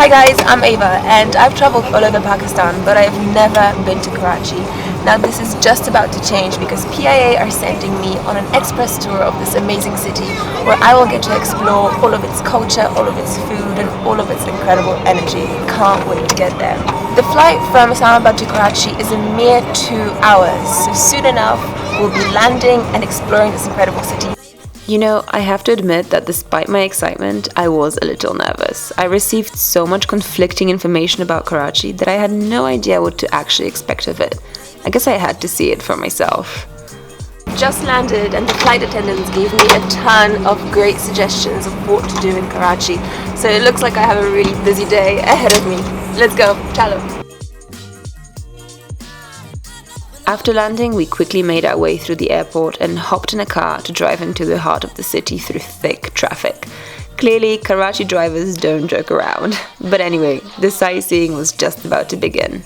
Hi guys, I'm Ava and I've traveled all over Pakistan, but I've never been to Karachi. Now this is just about to change because PIA are sending me on an express tour of this amazing city where I will get to explore all of its culture, all of its food and all of its incredible energy. Can't wait to get there. The flight from Islamabad to Karachi is a mere 2 hours, so soon enough we'll be landing and exploring this incredible city. You know, I have to admit that despite my excitement, I was a little nervous. I received so much conflicting information about Karachi that I had no idea what to actually expect of it. I guess I had to see it for myself. Just landed and the flight attendants gave me a ton of great suggestions of what to do in Karachi. So it looks like I have a really busy day ahead of me. Let's go, chalo. After landing, we quickly made our way through the airport and hopped in a car to drive into the heart of the city through thick traffic. Clearly, Karachi drivers don't joke around. But anyway, the sightseeing was just about to begin.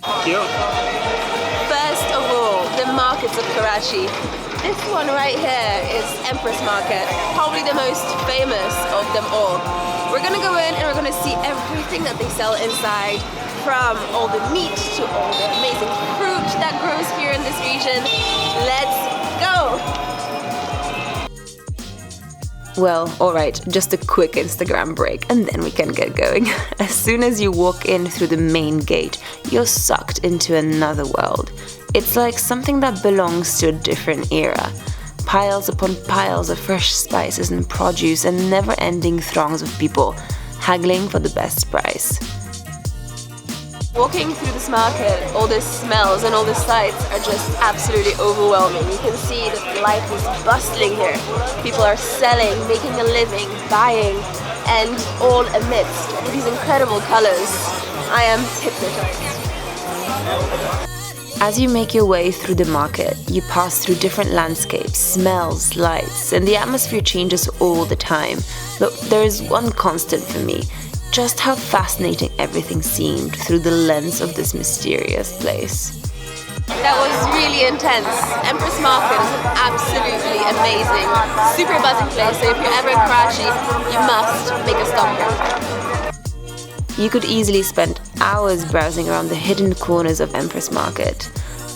First of all, the markets of Karachi. This one right here is Empress Market, probably the most famous of them all. We're gonna go in and we're gonna see everything that they sell inside, from all the meat to all the amazing fruit that grows here in this region. Let's go! Well, alright, just a quick Instagram break and then we can get going. As soon as you walk in through the main gate, you're sucked into another world. It's like something that belongs to a different era. Piles upon piles of fresh spices and produce and never-ending throngs of people haggling for the best price. Walking through this market, all the smells and all the sights are just absolutely overwhelming. You can see that life is bustling here. People are selling, making a living, buying, and all amidst these incredible colors. I am hypnotized. As you make your way through the market, you pass through different landscapes, smells, lights, and the atmosphere changes all the time. But there is one constant for me. Just how fascinating everything seemed through the lens of this mysterious place. That was really intense. Empress Market is absolutely amazing, super buzzing place, so if you're ever in Karachi, you must make a stop here. You could easily spend hours browsing around the hidden corners of Empress Market.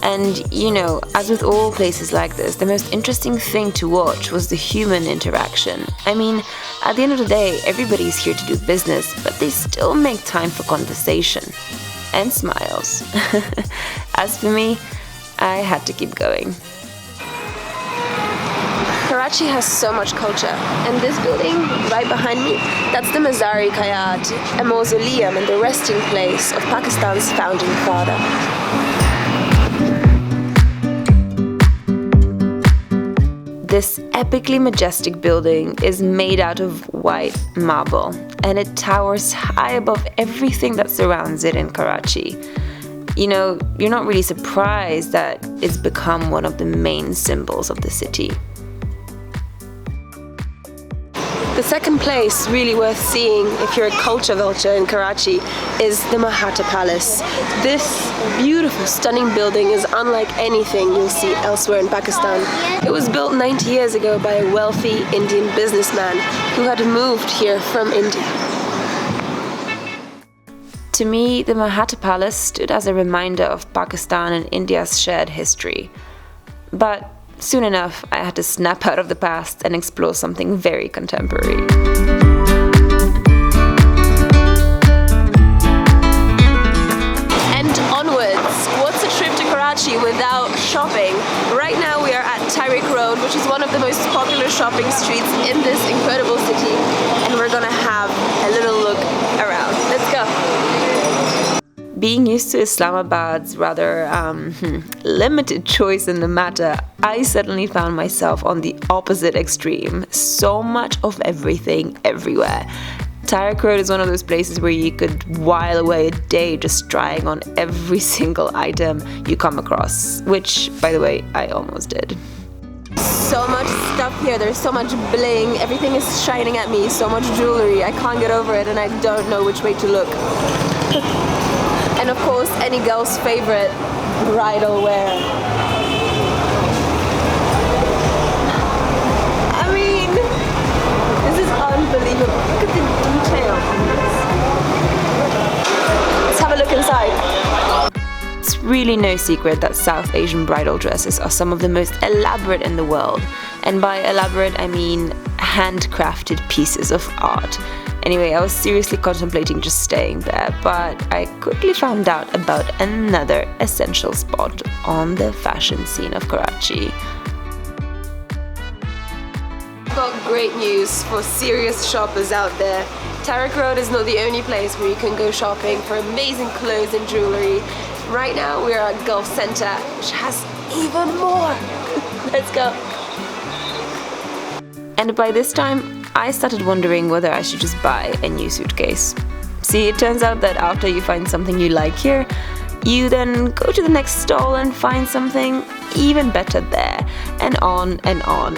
And, you know, as with all places like this, the most interesting thing to watch was the human interaction. I mean, at the end of the day, everybody's here to do business, but they still make time for conversation. And smiles. As for me, I had to keep going. Karachi has so much culture, and this building right behind me, that's the Mazar-e-Hayat, a mausoleum and the resting place of Pakistan's founding father. This epically majestic building is made out of white marble, and it towers high above everything that surrounds it in Karachi. You know, you're not really surprised that it's become one of the main symbols of the city. The second place really worth seeing if you're a culture vulture in Karachi is the Mahuta Palace. This beautiful, stunning building is unlike anything you'll see elsewhere in Pakistan. It was built 90 years ago by a wealthy Indian businessman who had moved here from India. To me, the Mahuta Palace stood as a reminder of Pakistan and India's shared history. But soon enough, I had to snap out of the past and explore something very contemporary. And onwards, what's a trip to Karachi without shopping? Right now we are at Tyreke Road, which is one of the most popular shopping streets in this incredible city, and we're gonna have a little look around. Let's go! Being used to Islamabad's rather limited choice in the matter, I suddenly found myself on the opposite extreme. So much of everything everywhere. Tyreke Road is one of those places where you could while away a day just trying on every single item you come across, which, by the way, I almost did. So much stuff here, there's so much bling, everything is shining at me, so much jewelry, I can't get over it and I don't know which way to look. And of course, any girl's favorite, bridal wear. I mean, this is unbelievable. Look at the detail on this. Let's have a look inside. It's really no secret that South Asian bridal dresses are some of the most elaborate in the world. And by elaborate, I mean handcrafted pieces of art. Anyway, I was seriously contemplating just staying there, but I quickly found out about another essential spot on the fashion scene of Karachi. I've got great news for serious shoppers out there. Tyreke Road is not the only place where you can go shopping for amazing clothes and jewellery. Right now we are at Gulf Centre, which has even more. Let's go. And by this time, I started wondering whether I should just buy a new suitcase. See, it turns out that after you find something you like here, you then go to the next stall and find something even better there, and on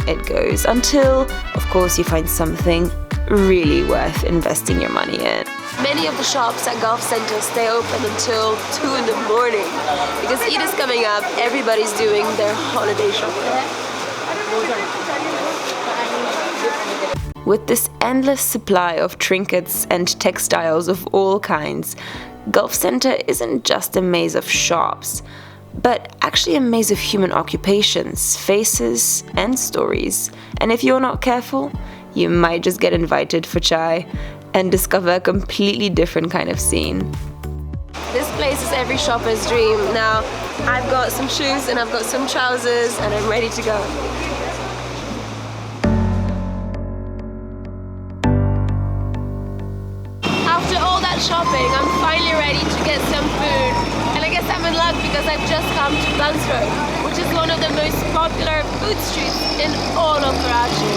it goes, until, of course, you find something really worth investing your money in. Many of the shops at Gulf Centre stay open until 2 in the morning because Eid is coming up, everybody's doing their holiday shopping. With this endless supply of trinkets and textiles of all kinds, Gulf Centre isn't just a maze of shops, but actually a maze of human occupations, faces, and stories. And if you're not careful, you might just get invited for chai and discover a completely different kind of scene. This place is every shopper's dream. Now, I've got some shoes and I've got some trousers and I'm ready to go. After all that shopping, I'm finally ready to get some food. And I guess I'm in luck because I've just come to Buns Road, which is one of the most popular food streets in all of Karachi.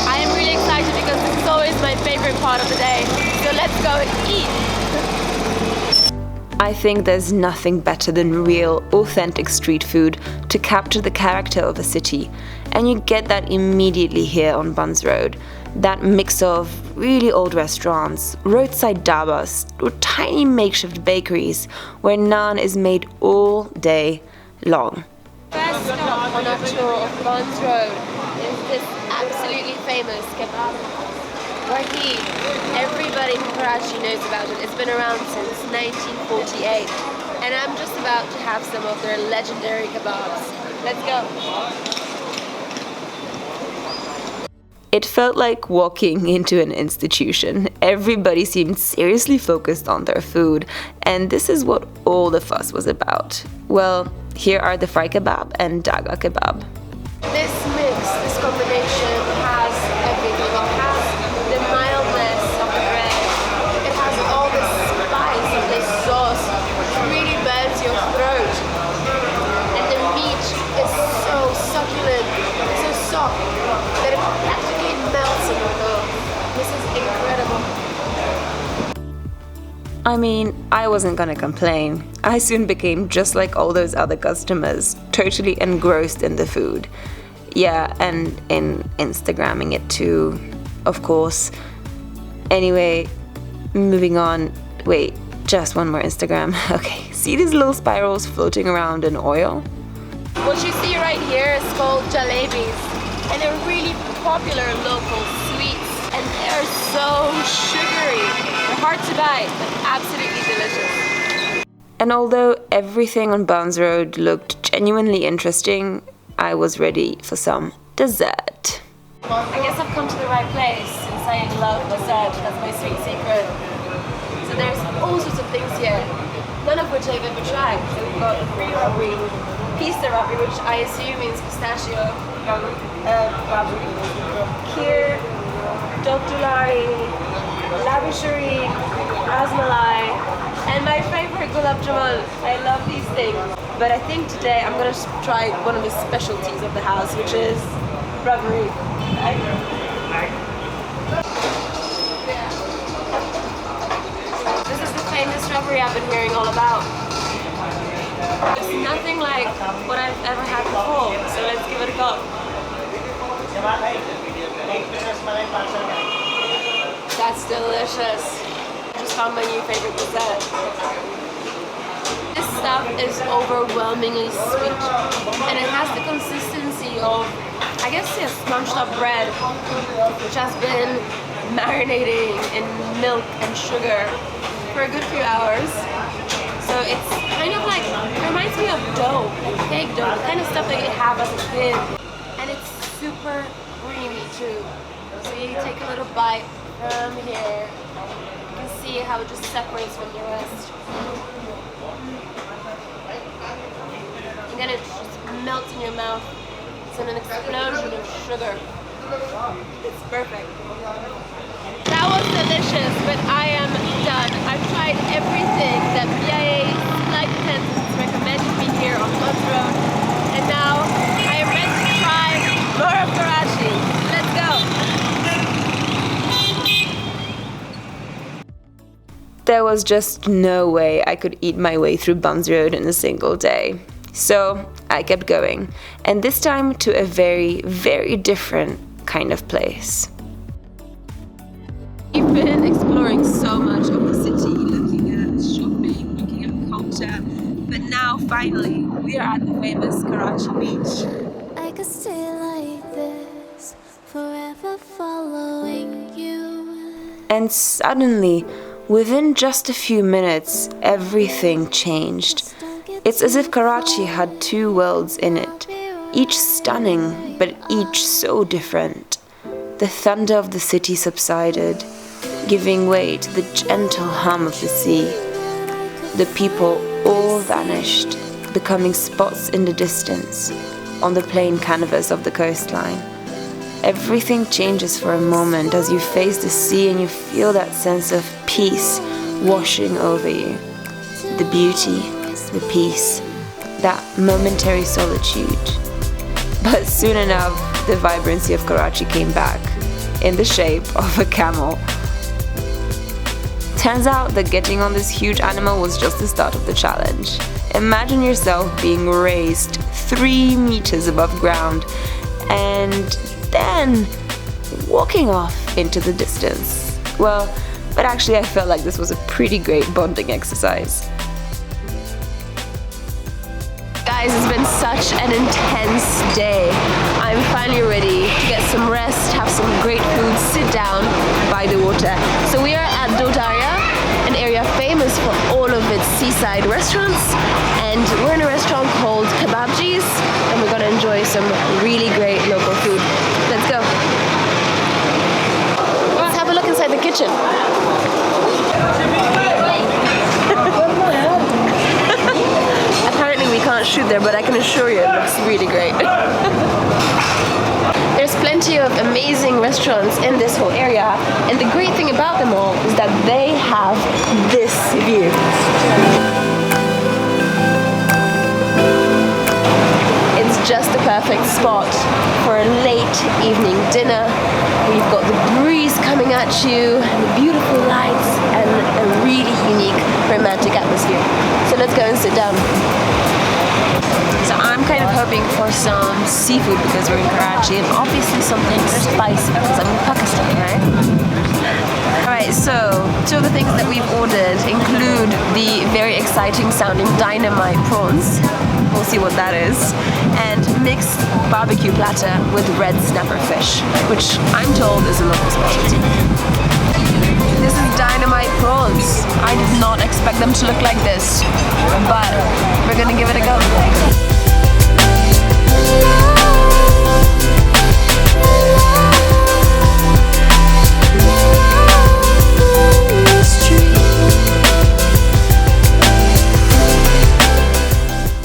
I am really excited because this is always my favorite part of the day. So let's go and eat. I think there's nothing better than real, authentic street food to capture the character of a city. And you get that immediately here on Buns Road. That mix of really old restaurants, roadside dabas, or tiny makeshift bakeries where naan is made all day long. First stop on our tour of Buns Road is this absolutely famous kebab. Wahi, everybody in Karachi knows about it. It's been around since 1948. And I'm just about to have some of their legendary kebabs. Let's go. It felt like walking into an institution. Everybody seemed seriously focused on their food, and this is what all the fuss was about. Well, here are the fry kebab and daga kebab. This mix, this combination has everything. It has the mildness of the bread. It has all the spice of this sauce. It really burns your throat. And the meat is so succulent, so soft, that it practically melts in your mouth. This is incredible. I mean, I wasn't gonna complain. I soon became just like all those other customers, totally engrossed in the food. Yeah, and in Instagramming it too, of course. Anyway, moving on. Wait, just one more Instagram. Okay, see these little spirals floating around in oil? What you see right here is called jalebis, and they're really popular local sweets, and they're so sugary. They're hard to buy, but absolutely delicious. And although everything on Buns Road looked genuinely interesting, I was ready for some dessert. I guess I've come to the right place since I love dessert. That's my sweet secret. So there's all sorts of things here, none of which I've ever tried. So we've got free rabri, pista rabri, which I assume means pistachio rabri, kheer, dogdulari, labishari, rasmalai, and my favorite gulab jamun. I love these things. But I think today I'm going to try one of the specialties of the house, which is rabri. This is the famous rabri I've been hearing all about. It's nothing like what I've ever had before, so let's give it a go. That's delicious. I just found my new favorite dessert. This stuff is overwhelmingly sweet, and it has the consistency of, I guess, yeah, smunched up bread, which has been marinating in milk and sugar for a good few hours. So it's kind of like, it reminds me of dough, like fake dough, the kind of stuff that you have as a kid. And it's super creamy too. So you take a little bite from here. You can see how it just separates from the rest. And then it just melts in your mouth. It's an explosion of sugar. It's perfect. That was delicious, but I am done. I've tried everything that BIA flight attendants recommended me here on Buns Road, and now I am ready to try more of Karachi. Let's go! There was just no way I could eat my way through Buns Road in a single day. So I kept going, and this time to a very, very different kind of place. We've been exploring so much of the city, looking at shopping, looking at culture, but now finally we are at the famous Karachi beach. I could stay like this, forever following you. And suddenly, within just a few minutes, everything changed. It's as if Karachi had two worlds in it, each stunning, but each so different. The thunder of the city subsided, giving way to the gentle hum of the sea. The people all vanished, becoming spots in the distance, on the plain canvas of the coastline. Everything changes for a moment as you face the sea and you feel that sense of peace washing over you. The beauty, the peace, that momentary solitude. But soon enough, the vibrancy of Karachi came back, in the shape of a camel. Turns out that getting on this huge animal was just the start of the challenge. Imagine yourself being raised 3 meters above ground and then walking off into the distance. Well, but actually I felt like this was a pretty great bonding exercise. Guys, it's been such an intense day. I'm finally ready to get some rest, have some great food, sit down by the water. So we are at Dodaria, an area famous for all of its seaside restaurants, and we're in a restaurant called Kebabji's, and we're gonna enjoy some really great local food. Let's go. Let's have a look inside the kitchen. Apparently we can't shoot there, but I can assure you it looks really great. There's plenty of amazing restaurants in this whole area, and the great thing about them all is that they have this view. It's just the perfect spot for a late evening dinner. We've got the breeze coming at you, the beautiful lights, and a really unique romantic atmosphere. So let's go and sit down. So I'm kind of hoping for some seafood because we're in Karachi, and obviously something spicy because I'm in Pakistan, right? Alright, so 2 of the things that we've ordered include the very exciting sounding dynamite prawns. We'll see what that is. And mixed barbecue platter with red snapper fish, which I'm told is a local specialty. This is dynamite prawns. I did not expect them to look like this, but we're gonna give it a go.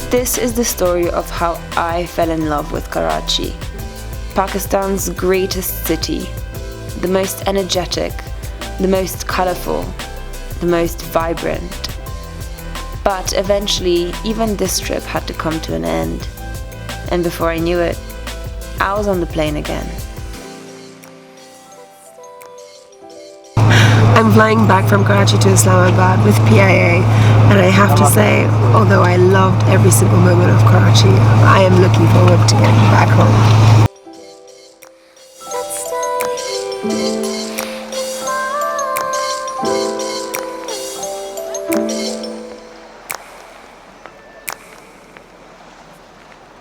This is the story of how I fell in love with Karachi, Pakistan's greatest city, the most energetic, the most colorful, the most vibrant. But eventually, even this trip had to come to an end. And before I knew it, I was on the plane again. I'm flying back from Karachi to Islamabad with PIA, and I have to say, although I loved every single moment of Karachi, I am looking forward to getting back home. Let's stay.